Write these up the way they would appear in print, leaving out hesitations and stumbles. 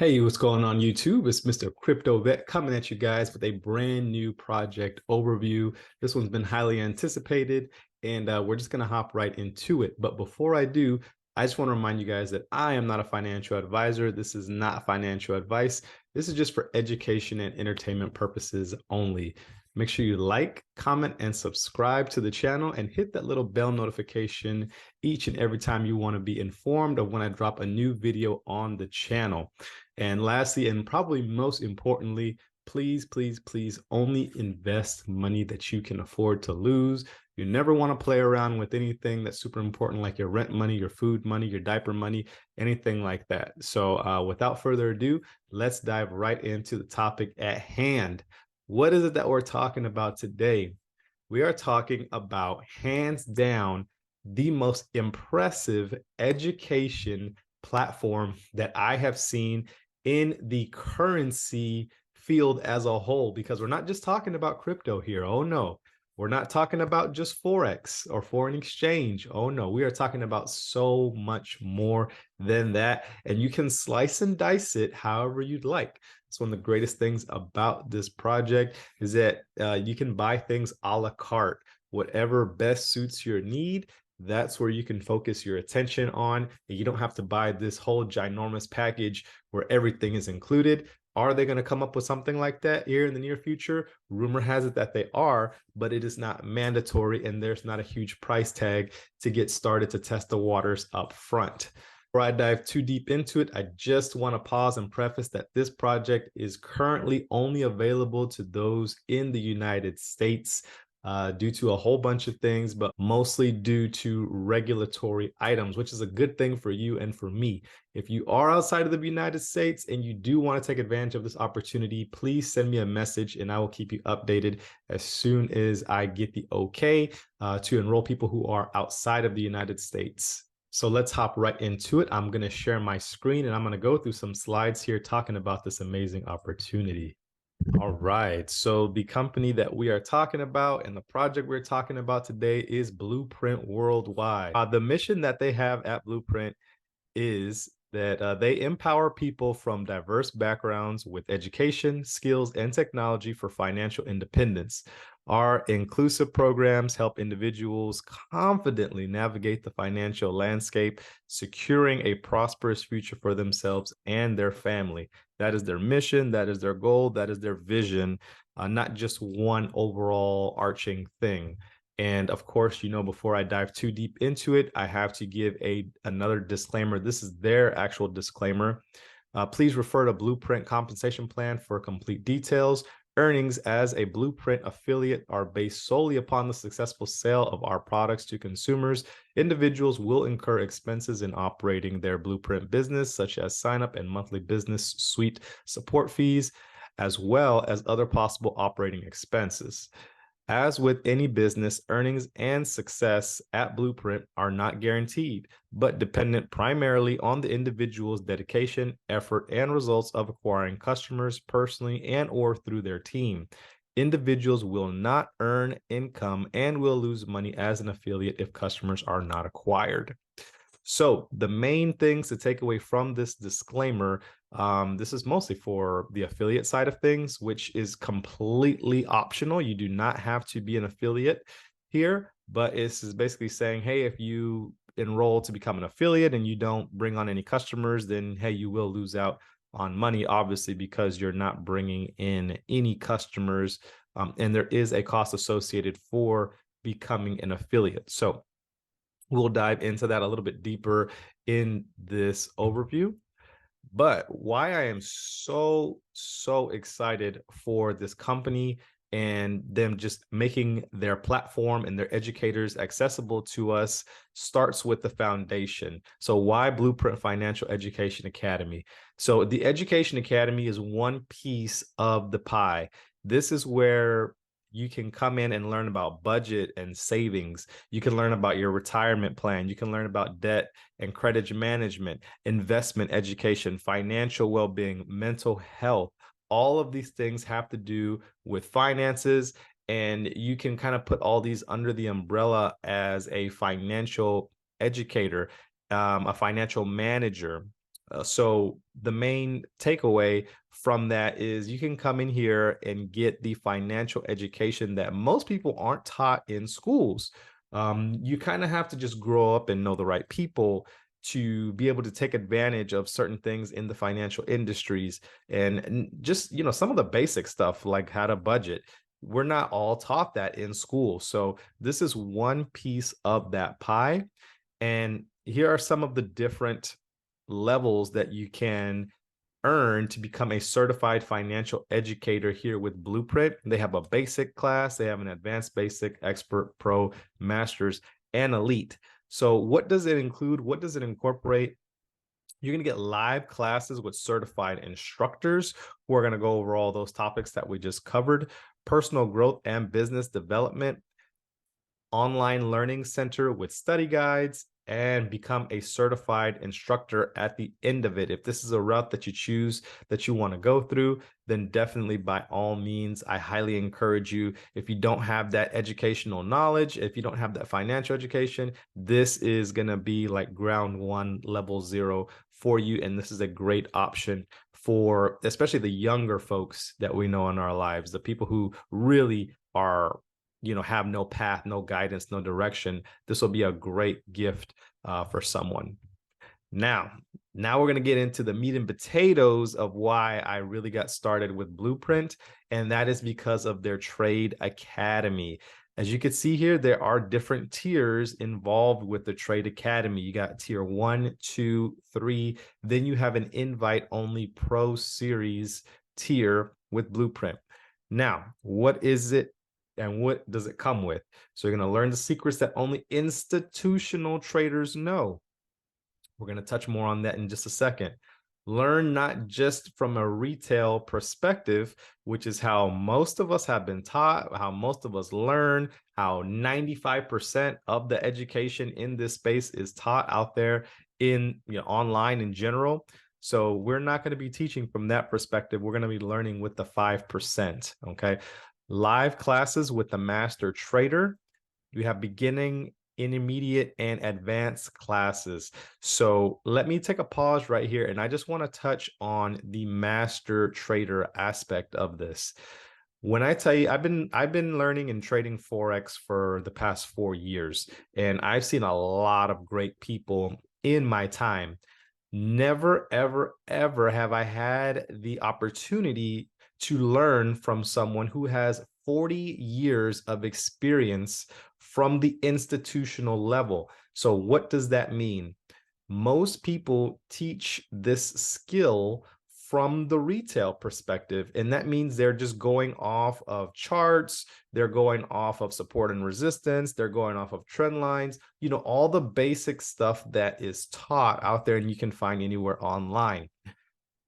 Hey, what's going on YouTube? It's Mr. Crypto Vet coming at you guys with a brand new project overview. This one's been highly anticipated, and we're just going to hop right into it. But before I do, I just want to remind you guys that I am not a financial advisor. This is not financial advice. This is just for education and entertainment purposes only. Make sure you like, comment, and subscribe to the channel and hit that little bell notification each and every time you want to be informed of when I drop a new video on the channel. And lastly, and probably most importantly, please, please, please only invest money that you can afford to lose. You never want to play around with anything that's super important, like your rent money, your food money, your diaper money, anything like that. So without further ado, let's dive right into the topic at hand. What is it that we're talking about today? We are talking about, hands down, the most impressive education platform that I have seen in the currency field as a whole, because we're not just talking about crypto here. Oh no, we're not talking about just Forex or foreign exchange. Oh no, we are talking about so much more than that. And you can slice and dice it however you'd like. It's one of the greatest things about this project is that you can buy things a la carte, whatever best suits your need. That's where you can focus your attention on. You don't have to buy this whole ginormous package where everything is included. Are they going to come up with something like that here in the near future? Rumor has it that they are, but it is not mandatory and there's not a huge price tag to get started to test the waters up front. Before I dive too deep into it, I just want to pause and preface that this project is currently only available to those in the United States due to a whole bunch of things, but mostly due to regulatory items, which is a good thing for you and for me. If you are outside of the United States and you do want to take advantage of this opportunity, please send me a message and I will keep you updated as soon as I get the okay to enroll people who are outside of the United States. So let's hop right into it. I'm going to share my screen and I'm going to go through some slides here talking about this amazing opportunity. All right. So the company that we are talking about and the project we're talking about today is BluPrint Worldwide. The mission that they have at BluPrint is that they empower people from diverse backgrounds with education, skills, and technology for financial independence. Our inclusive programs help individuals confidently navigate the financial landscape, securing a prosperous future for themselves and their family. That is their mission, that is their goal, that is their vision, not just one overall arching thing. And of course, before I dive too deep into it, I have to give another disclaimer. This is their actual disclaimer. Please refer to BluPrint compensation plan for complete details. Earnings as a BluPrint affiliate are based solely upon the successful sale of our products to consumers. Individuals will incur expenses in operating their BluPrint business, such as sign-up and monthly business suite support fees, as well as other possible operating expenses. As with any business, earnings and success at BluPrint are not guaranteed, but dependent primarily on the individual's dedication, effort, and results of acquiring customers personally and or through their team. Individuals will not earn income and will lose money as an affiliate if customers are not acquired. So the main things to take away from this disclaimer, this is mostly for the affiliate side of things, which is completely optional. You do not have to be an affiliate here, but this is basically saying, hey, if you enroll to become an affiliate and you don't bring on any customers, then hey, you will lose out on money, obviously, because you're not bringing in any customers, and there is a cost associated for becoming an affiliate. So we'll dive into that a little bit deeper in this overview. But why I am so excited for this company and them just making their platform and their educators accessible to us starts with the foundation. So why BluPrint Financial Education Academy? So the Education Academy is one piece of the pie. This is where you can come in and learn about budget and savings. You can learn about your retirement plan. You can learn about debt and credit management, investment education, financial well-being, mental health. All of these things have to do with finances, and you can kind of put all these under the umbrella as a financial educator, a financial manager, So the main takeaway from that is you can come in here and get the financial education that most people aren't taught in schools. You kind of have to just grow up and know the right people to be able to take advantage of certain things in the financial industries, and just, some of the basic stuff like how to budget. We're not all taught that in school. So this is one piece of that pie. And here are some of the different levels that you can earn to become a certified financial educator here with BluPrint. They have a basic class, they have an advanced basic, expert, pro, masters, and elite. So what does it include? What does it incorporate? You're going to get live classes with certified instructors who are going to go over all those topics that we just covered: personal growth and business development, online learning center with study guides, and become a certified instructor at the end of it. If this is a route that you choose, that you want to go through, then definitely, by all means, I highly encourage you. If you don't have that educational knowledge, if you don't have that financial education, this is going to be like ground one, level zero for you. And this is a great option for especially the younger folks that we know in our lives, the people who really are, have no path, no guidance, no direction. This will be a great gift for someone. Now we're going to get into the meat and potatoes of why I really got started with BluPrint, and that is because of their Trade Academy. As you can see here, there are different tiers involved with the Trade Academy. You got tier 1, 2, 3. Then you have an invite-only Pro Series tier with BluPrint. Now, what is it and what does it come with? So you're going to learn the secrets that only institutional traders know. We're going to touch more on that in just a second. Learn not just from a retail perspective, which is how most of us have been taught, how most of us learn, how 95% of the education in this space is taught out there in, online in general. So we're not going to be teaching from that perspective. We're going to be learning with the 5%. Okay. Live classes with the master trader. You have beginning, intermediate, and advanced classes. So let me take a pause right here, and I just want to touch on the master trader aspect of this. When I tell you, I've been learning and trading Forex for the past 4 years, and I've seen a lot of great people in my time. Never, ever, ever have I had the opportunity to learn from someone who has 40 years of experience from the institutional level. So what does that mean? Most people teach this skill from the retail perspective, and that means they're just going off of charts, they're going off of support and resistance, they're going off of trend lines, all the basic stuff that is taught out there and you can find anywhere online.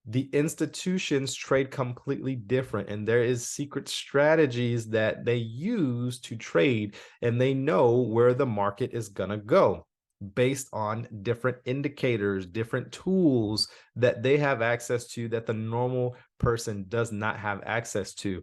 The institutions trade completely different, and there is secret strategies that they use to trade, and they know where the market is going to go based on different indicators, different tools that they have access to that the normal person does not have access to.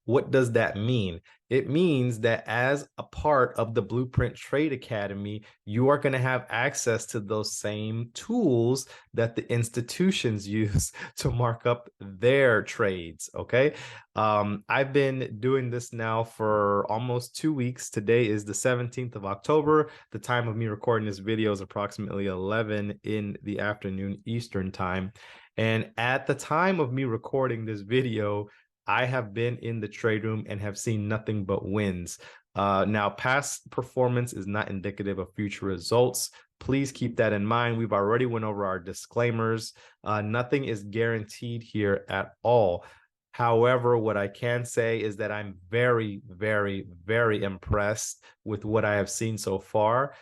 What does that mean? It means that as a part of the BluPrint Trade Academy, you are going to have access to those same tools that the institutions use to mark up their trades. Okay. I've been doing this now for almost 2 weeks. Today is the 17th of October. The time of me recording this video is approximately 11 in the afternoon Eastern time. And at the time of me recording this video, I have been in the trade room and have seen nothing but wins. Now, past performance is not indicative of future results. Please keep that in mind. We've already went over our disclaimers. Nothing is guaranteed here at all. However, what I can say is that I'm very, very, very impressed with what I have seen so far.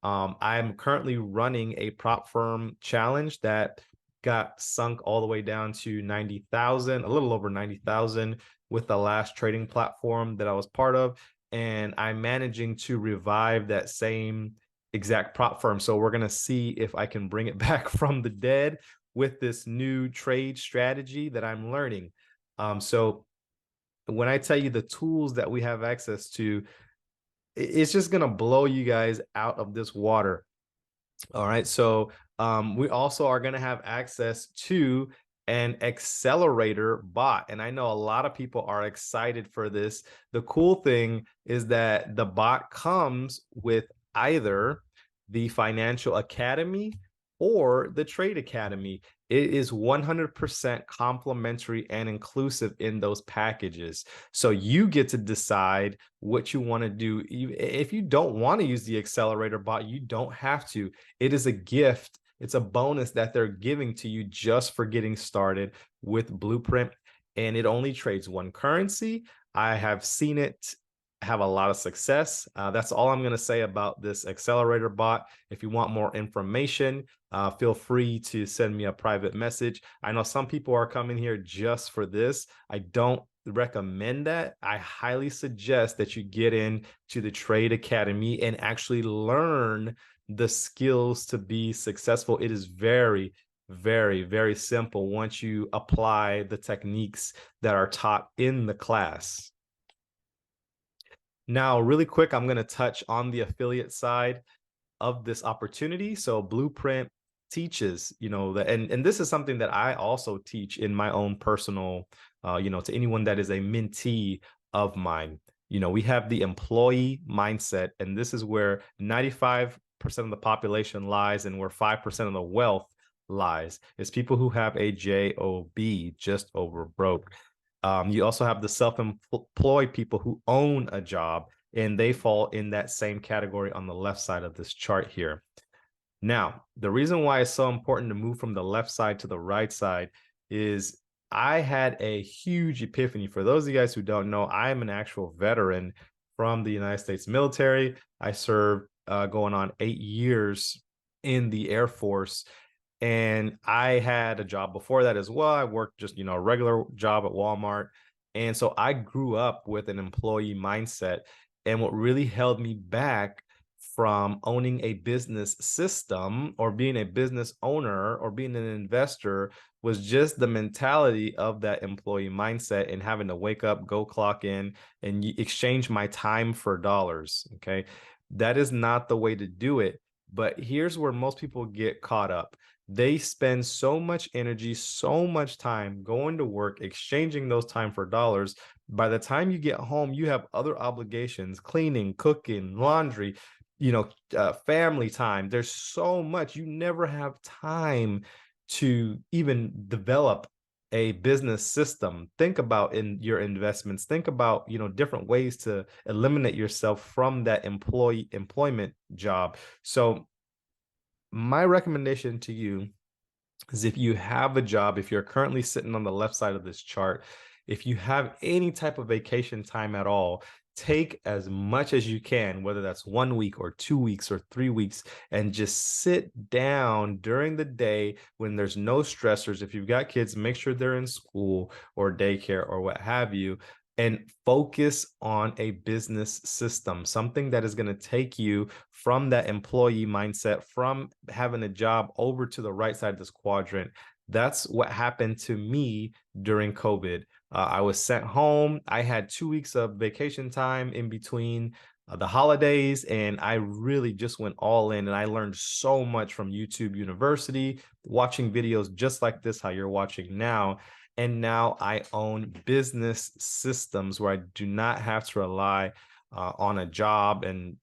I'm currently running a prop firm challenge that got sunk all the way down to 90,000, a little over 90,000 with the last trading platform that I was part of. And I'm managing to revive that same exact prop firm. So we're going to see if I can bring it back from the dead with this new trade strategy that I'm learning. So when I tell you the tools that we have access to, it's just going to blow you guys out of this water. All right. So We also are going to have access to an accelerator bot. And I know a lot of people are excited for this. The cool thing is that the bot comes with either the Financial Academy or the Trade Academy. It is 100% complimentary and inclusive in those packages. So you get to decide what you want to do. If you don't want to use the accelerator bot, you don't have to. It is a gift. It's a bonus that they're giving to you just for getting started with BluPrint. And it only trades one currency. I have seen it have a lot of success. That's all I'm going to say about this accelerator bot. If you want more information, feel free to send me a private message. I know some people are coming here just for this. I don't recommend that. I highly suggest that you get into the Trade Academy and actually learn the skills to be successful. It is very, very, very simple once you apply the techniques that are taught in the class. Now, really quick, I'm going to touch on the affiliate side of this opportunity. So BluPrint teaches, and this is something that I also teach in my own personal, to anyone that is a mentee of mine. We have the employee mindset, and this is where 95% of the population lies and where 5% of the wealth lies. It's people who have a job, just over broke. You also have the self-employed people who own a job, and they fall in that same category on the left side of this chart here. Now, the reason why it's so important to move from the left side to the right side is I had a huge epiphany. For those of you guys who don't know, I am an actual veteran from the United States military. I served going on 8 years in the Air Force. And I had a job before that as well. I worked just, a regular job at Walmart. And so I grew up with an employee mindset. And what really held me back from owning a business system or being a business owner or being an investor was just the mentality of that employee mindset and having to wake up, go clock in, and exchange my time for dollars. Okay. That is not the way to do it. But here's where most people get caught up. They spend so much energy, so much time going to work, exchanging those time for dollars. By the time you get home, you have other obligations, cleaning, cooking, laundry, family time. There's so much. You never have time to even develop a business system. Think about in your investments. Think about, different ways to eliminate yourself from that employment job. So my recommendation to you is if you have a job, if you're currently sitting on the left side of this chart, if you have any type of vacation time at all, take as much as you can, whether that's 1 week or 2 weeks or 3 weeks, and just sit down during the day when there's no stressors. If you've got kids, make sure they're in school or daycare or what have you, and focus on a business system, something that is going to take you from that employee mindset, from having a job over to the right side of this quadrant. That's what happened to me during COVID. I was sent home. I had 2 weeks of vacation time in between the holidays, and I really just went all in, and I learned so much from YouTube University, watching videos just like this, how you're watching now. And now I own business systems where I do not have to rely on a job, and,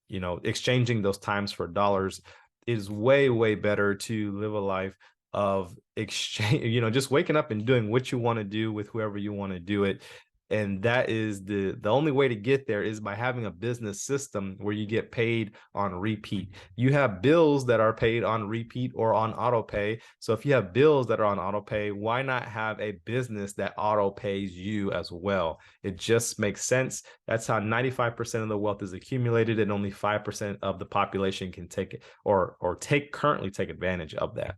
exchanging those times for dollars is way, way better to live a life of exchange, just waking up and doing what you want to do with whoever you want to do it. And that is the only way to get there is by having a business system where you get paid on repeat. You have bills that are paid on repeat or on auto pay. So if you have bills that are on auto pay, why not have a business that auto pays you as well? It just makes sense. That's how 95% of the wealth is accumulated, and only 5% of the population can take it or currently take advantage of that.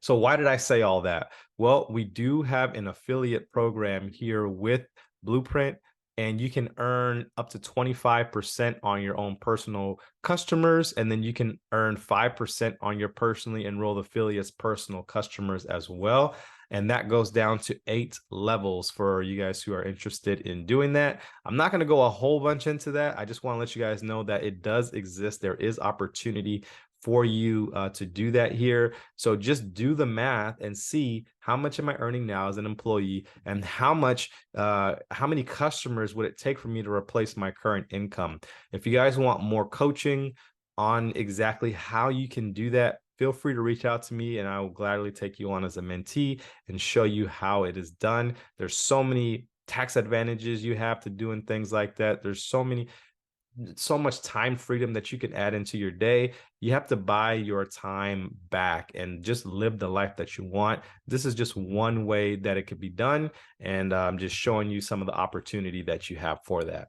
So why did I say all that? Well, we do have an affiliate program here with BluPrint, and you can earn up to 25% on your own personal customers, and then you can earn 5% on your personally enrolled affiliates' personal customers as well. And that goes down to 8 levels for you guys who are interested in doing that. I'm not going to go a whole bunch into that. I just want to let you guys know that it does exist. There is opportunity for you to do that here. So just do the math and see how much am I earning now as an employee, and how many customers would it take for me to replace my current income. If you guys want more coaching on exactly how you can do that, feel free to reach out to me and I will gladly take you on as a mentee and show you how it is done. There's so many tax advantages you have to doing things like that. There's so much time freedom that you can add into your day. You have to buy your time back and just live the life that you want. This is just one way that it could be done, and I'm just showing you some of the opportunity that you have for that.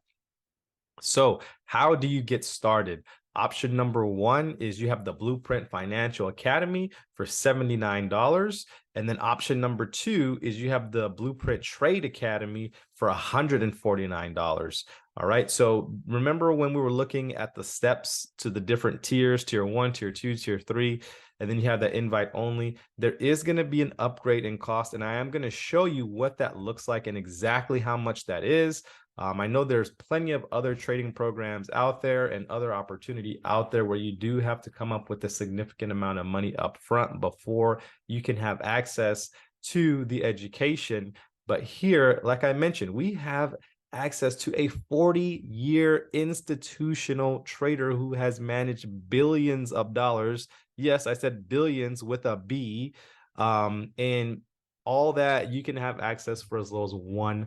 So how do you get started? Option number one is you have the BluPrint Financial Academy for $79. And then option number two is you have the BluPrint Trade Academy for $149. All right. So remember when we were looking at the steps to the different tiers, tier one, tier two, tier three, and then you have the invite only, there is going to be an upgrade in cost. And I am going to show you what that looks like and exactly how much that is. I know there's plenty of other trading programs out there and other opportunity out there where you do have to come up with a significant amount of money up front before you can have access to the education. But here, like I mentioned, we have access to a 40-year institutional trader who has managed billions of dollars. Yes, I said billions with a B. And all that you can have access for as low as $149.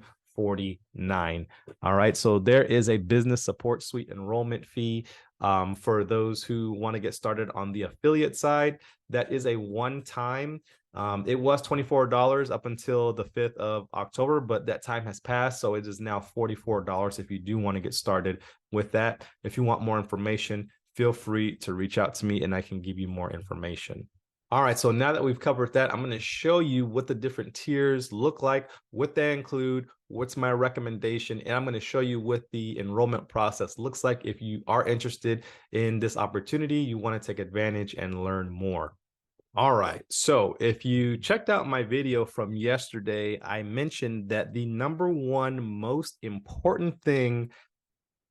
All right. So there is a business support suite enrollment fee for those who want to get started on the affiliate side. That is a one-time. It was $24 up until the 5th of October, but that time has passed. So it is now $44 if you do want to get started with that. If you want more information, feel free to reach out to me and I can give you more information. All right, so now that we've covered that, I'm going to show you what the different tiers look like, what they include, what's my recommendation, and I'm going to show you what the enrollment process looks like if you are interested in this opportunity, you want to take advantage and learn more. All right, so if you checked out my video from yesterday, I mentioned that the number one most important thing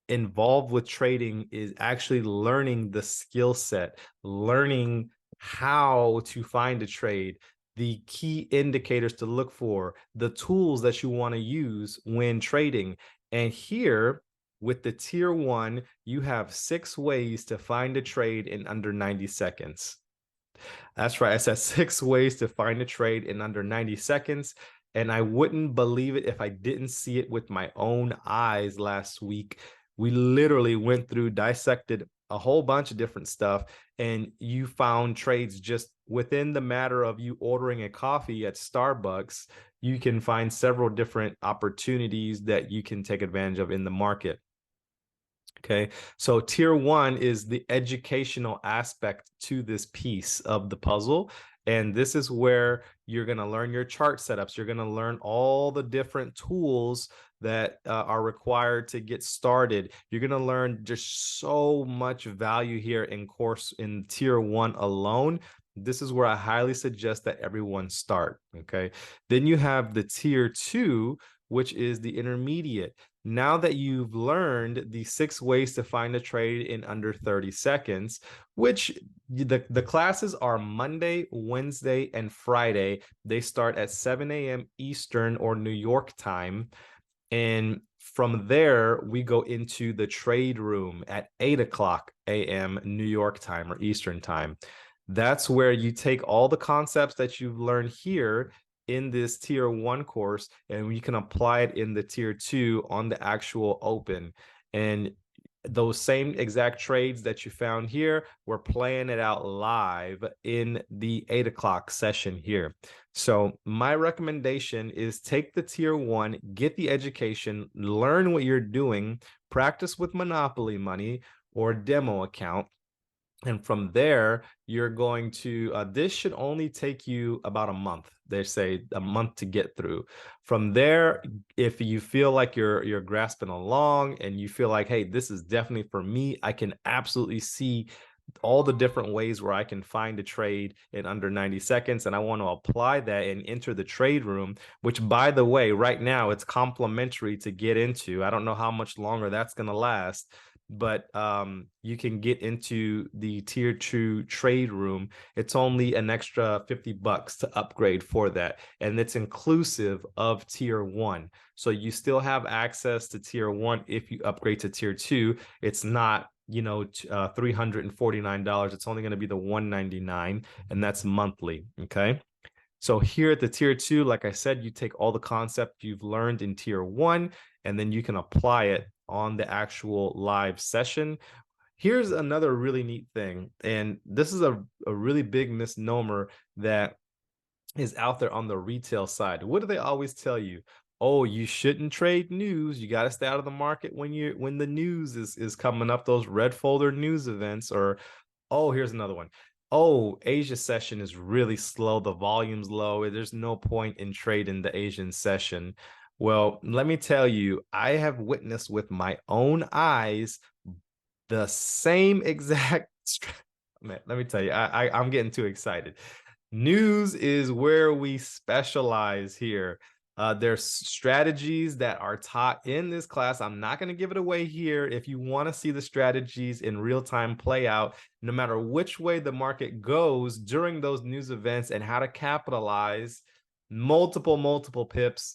involved with trading is actually learning the skill set, learning how to find a trade, the key indicators to look for, the tools that you want to use when trading. And here with the tier one, you have 6 ways to find a trade in under 90 seconds. That's right. I said 6 ways to find a trade in under 90 seconds. And I wouldn't believe it if I didn't see it with my own eyes last week. We literally went through, dissected a whole bunch of different stuff, and you found trades just within the matter of you ordering a coffee at Starbucks. You can find several different opportunities that you can take advantage of in the market. Okay, so tier one is the educational aspect to this piece of the puzzle. And this is where you're going to learn your chart setups. You're going to learn all the different tools that are required to get started. You're going to learn just so much value here in tier one alone. This is where I highly suggest that everyone start. Okay, then you have the tier two, which is the intermediate. Now that you've learned the 6 ways to find a trade in under 30 seconds, which the classes are Monday, Wednesday, and Friday. They start at 7 a.m. Eastern or New York time. And from there, we go into the trade room at 8 o'clock a.m. New York time or Eastern time. That's where you take all the concepts that you've learned here in this tier one course, and you can apply it in the tier two on the actual open. And those same exact trades that you found here, we're playing it out live in the 8 o'clock session here. So my recommendation is take the tier one, get the education, learn what you're doing, practice with Monopoly money or demo account. And from there, you're going to, this should only take you about a month. They say a month to get through. From there, if you feel like you're grasping along and you feel like, hey, this is definitely for me, I can absolutely see all the different ways where I can find a trade in under 90 seconds. And I want to apply that and enter the trade room, which, by the way, right now it's complimentary to get into. I don't know how much longer that's going to last. but you can get into the tier 2 trade room. It's only an extra $50 to upgrade for that, and it's inclusive of tier 1. So you still have access to tier 1 if you upgrade to tier 2. It's not, you know, $349. It's only going to be the $199, and that's monthly. Okay. So here at the tier 2, like I said, you take all the concept you've learned in tier 1, and then you can apply it on the actual live session. Here's another really neat thing, and this is a really big misnomer that is out there on the retail side. What do they always tell you? Oh, you shouldn't trade news. You got to stay out of the market when the news is coming up, those red folder news events. Or, oh, here's another one. Oh, Asia session is really slow. The volume's low. There's no point in trading the Asian session. Well, let me tell you, I have witnessed with my own eyes the same exact. Man, let me tell you, I'm getting too excited. News is where we specialize here. There's strategies that are taught in this class. I'm not going to give it away here. If you want to see the strategies in real time play out, no matter which way the market goes during those news events and how to capitalize multiple pips,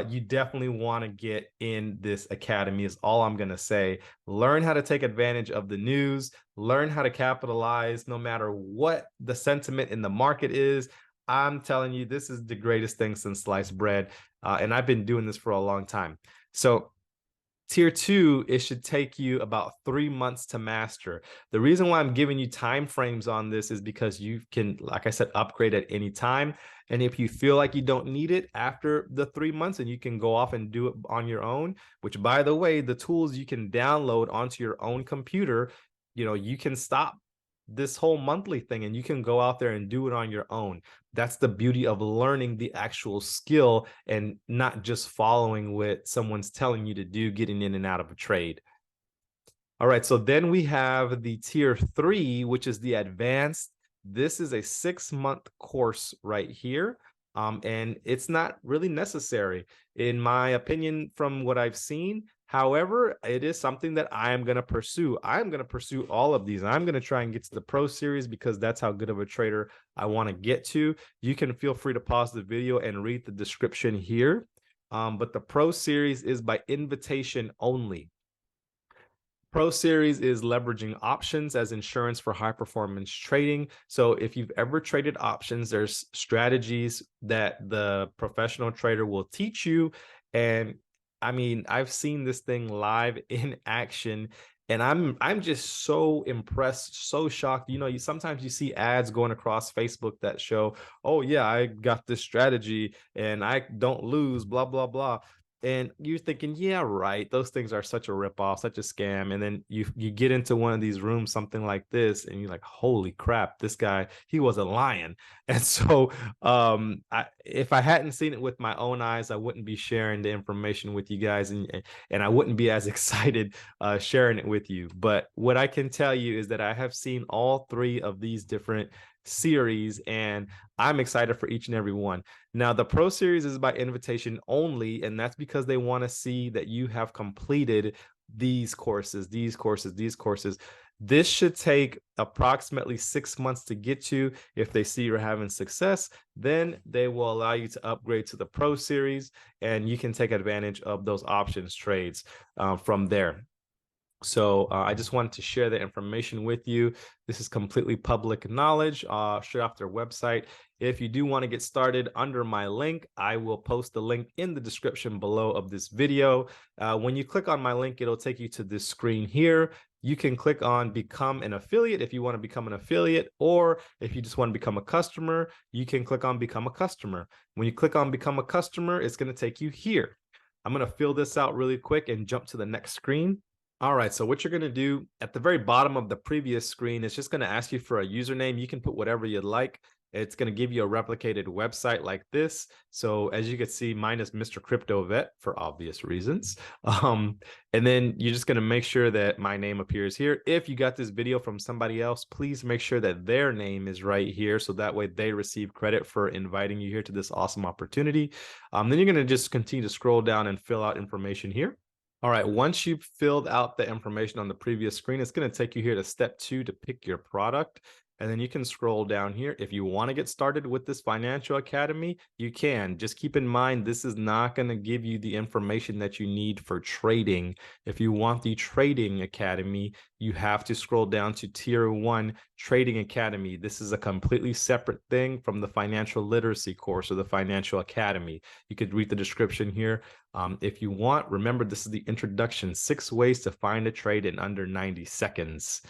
you definitely want to get in this academy is all I'm going to say. Learn how to take advantage of the news, learn how to capitalize no matter what the sentiment in the market is. I'm telling you, this is the greatest thing since sliced bread. And I've been doing this for a long time. So tier 2, it should take you about 3 months to master. The reason why I'm giving you time frames on this is because you can, like I said, upgrade at any time. And if you feel like you don't need it after the 3 months, and you can go off and do it on your own, which, by the way, the tools you can download onto your own computer, you know, you can stop this whole monthly thing and you can go out there and do it on your own. That's the beauty of learning the actual skill and not just following what someone's telling you to do, getting in and out of a trade. All right, so then we have the tier 3, which is the advanced. This is a 6-month course right here. And it's not really necessary, in my opinion, from what I've seen. However, it is something that I am going to pursue. I'm going to pursue all of these. I'm going to try and get to the Pro Series because that's how good of a trader I want to get to. You can feel free to pause the video and read the description here. But the Pro Series is by invitation only. Pro Series is leveraging options as insurance for high performance trading. So if you've ever traded options, there's strategies that the professional trader will teach you. And I mean, I've seen this thing live in action, and I'm just so impressed, so shocked. You know, you sometimes you see ads going across Facebook that show, oh yeah, I got this strategy and I don't lose, blah blah blah. And you're thinking, yeah, right, those things are such a ripoff, such a scam. And then you get into one of these rooms, something like this, and you're like, holy crap, this guy, he wasn't lying. And so if I hadn't seen it with my own eyes, I wouldn't be sharing the information with you guys, and I wouldn't be as excited sharing it with you. But what I can tell you is that I have seen all 3 of these different series, and I'm excited for each and every one. Now, the Pro Series is by invitation only, and that's because they want to see that you have completed these courses. This should take approximately 6 months to get to. If they see you're having success, then they will allow you to upgrade to the Pro Series, and you can take advantage of those options trades from there. So I just wanted to share the information with you. This is completely public knowledge, straight off their website. If you do want to get started, under my link, I will post the link in the description below of this video. When you click on my link, it'll take you to this screen here. You can click on become an affiliate if you want to become an affiliate, or if you just want to become a customer, you can click on become a customer. When you click on become a customer, it's going to take you here. I'm going to fill this out really quick and jump to the next screen. All right, so what you're going to do at the very bottom of the previous screen is just going to ask you for a username. You can put whatever you'd like. It's going to give you a replicated website like this. So as you can see, mine is Mr. Crypto Vet for obvious reasons. And then you're just going to make sure that my name appears here. If you got this video from somebody else, please make sure that their name is right here, so that way they receive credit for inviting you here to this awesome opportunity. Then you're going to just continue to scroll down and fill out information here. All right, once you've filled out the information on the previous screen, it's going to take you here to step 2 to pick your product. And then you can scroll down here. If you want to get started with this financial academy, you can. Just keep in mind, this is not going to give you the information that you need for trading. If you want the trading academy, you have to scroll down to tier 1 trading academy. This is a completely separate thing from the financial literacy course or the financial academy. You could read the description here. If you want, remember, this is the introduction, 6 ways to find a trade in under 90 seconds.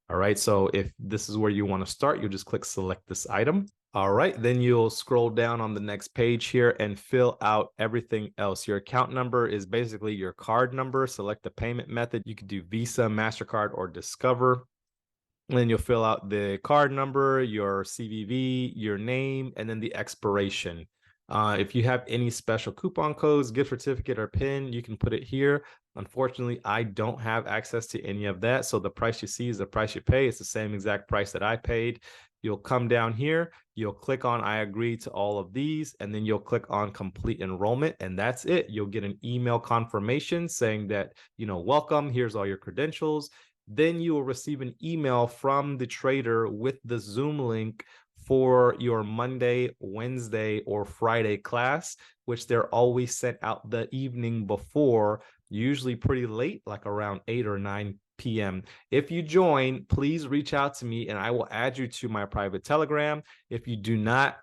All right, so if this is where you want to start, you'll just click select this item. All right, then you'll scroll down on the next page here and fill out everything else. Your account number is basically your card number. Select the payment method. You could do Visa, MasterCard, or Discover. And then you'll fill out the card number, your CVV, your name, and then the expiration. If you have any special coupon codes, gift certificate, or PIN, you can put it here. Unfortunately, I don't have access to any of that. So the price you see is the price you pay. It's the same exact price that I paid. You'll come down here, you'll click on I agree to all of these, and then you'll click on complete enrollment, and that's it. You'll get an email confirmation saying that, welcome, here's all your credentials. Then you will receive an email from the trader with the Zoom link for your Monday, Wednesday, or Friday class, which they're always sent out the evening before, usually pretty late, like around 8 or 9 p.m. If you join, please reach out to me and I will add you to my private Telegram. If you do not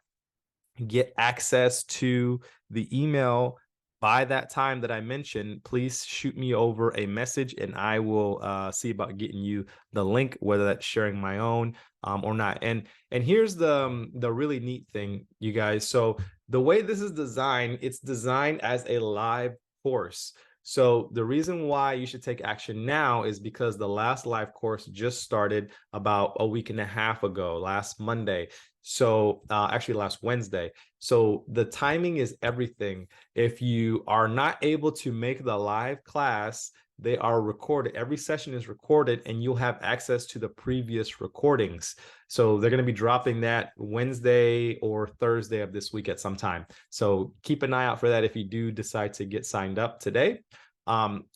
get access to the email by that time that I mentioned, please shoot me over a message and I will see about getting you the link, whether that's sharing my own or not. And here's the really neat thing, you guys. So the way this is designed, it's designed as a live course. So the reason why you should take action now is because the last live course just started about a week and a half ago, last Monday. So actually last Wednesday. So the timing is everything. If you are not able to make the live class, they are recorded. Every session is recorded and you'll have access to the previous recordings. So they're going to be dropping that Wednesday or Thursday of this week at some time. So keep an eye out for that if you do decide to get signed up today.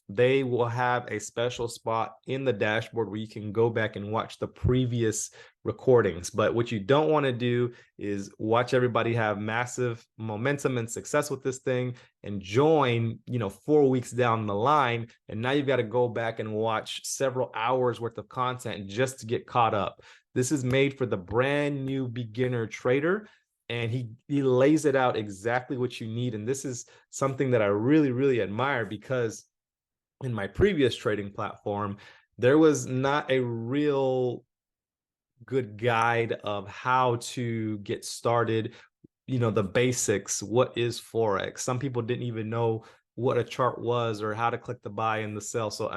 They will have a special spot in the dashboard where you can go back and watch the previous recordings. But what you don't want to do is watch everybody have massive momentum and success with this thing and join, 4 weeks down the line. And now you've got to go back and watch several hours worth of content just to get caught up. This is made for the brand new beginner trader. And he lays it out exactly what you need. And this is something that I really, really admire, because in my previous trading platform, there was not a real good guide of how to get started, the basics. What is Forex? Some people didn't even know what a chart was or how to click the buy and the sell. So,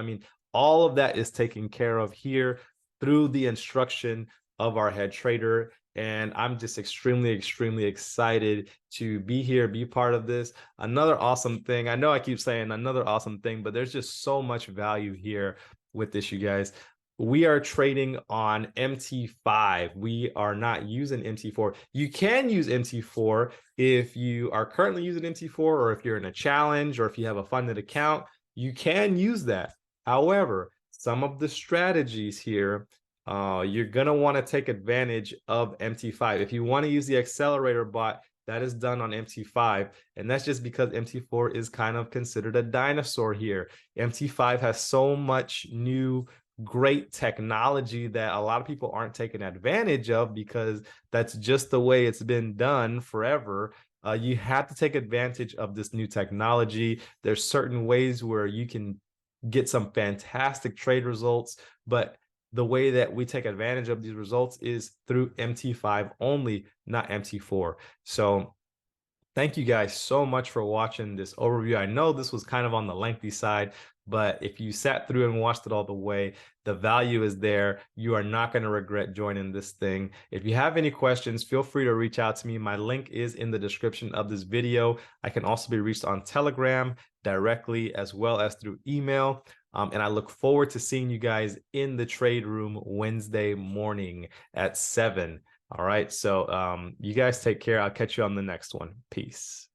all of that is taken care of here through the instruction of our head trader. And I'm just extremely, extremely excited to be here, be part of this. Another awesome thing. I know I keep saying another awesome thing, but there's just so much value here with this, you guys. We are trading on MT5. We are not using MT4. You can use MT4 if you are currently using MT4, or if you're in a challenge, or if you have a funded account, you can use that. However, some of the strategies here, you're going to want to take advantage of MT5. If you want to use the Accelerator Bot, that is done on MT5. And that's just because MT4 is kind of considered a dinosaur here. MT5 has so much new great technology that a lot of people aren't taking advantage of, because that's just the way it's been done forever. You have to take advantage of this new technology. There's certain ways where you can get some fantastic trade results, but the way that we take advantage of these results is through MT5 only, not MT4. So thank you guys so much for watching this overview. I know this was kind of on the lengthy side, but if you sat through and watched it all the way, the value is there. You are not going to regret joining this thing. If you have any questions, feel free to reach out to me. My link is in the description of this video. I can also be reached on Telegram directly, as well as through email. And I look forward to seeing you guys in the trade room Wednesday morning at 7. All right. So you guys take care. I'll catch you on the next one. Peace.